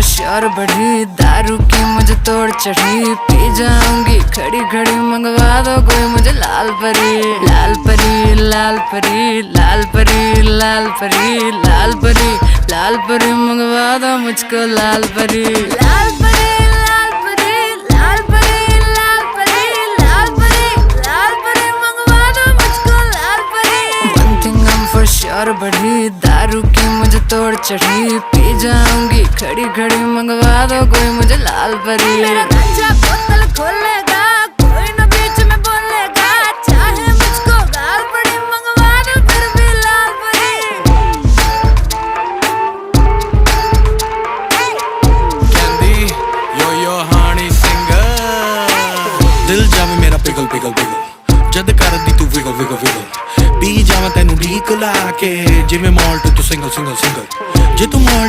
होशियार बढ़ी, दारू की मुझे तोड़ चढ़ी, पी जाऊंगी खड़ी खड़ी, मंगवा दो कोई मुझे लाल परी। लाल परी लाल परी लाल परी लाल परी लाल परी लाल परी, मंगवा दो मुझको लाल परी। लाल परी लाल परी लाल परी लाल परी लाल परी लाल परी, मंगवा दो मुझको लाल परी। One thing I'm for sure बढ़ी, दारू की मुझे तोड़ चढ़ी, पी जाऊंगी खड़ी खड़ी, मंगवा दो कोई मुझे लाल परी। मेरा गंजा बोतल खोलेगा, कोई न बीच में बोलेगा, चाहे मुझको गाल पड़ी, मंगवा दो फिर भी लाल परी। कहंदी यो हानी सिंगर, दिल जावे मेरा पिघल पिघल पिघल, जद कर दी तू विगल विगल विगल, पी जावा तेनू ढीक ला के, जिवें माल्ट तू सिंगल सिंगल सिंगल, जे तू माल्ट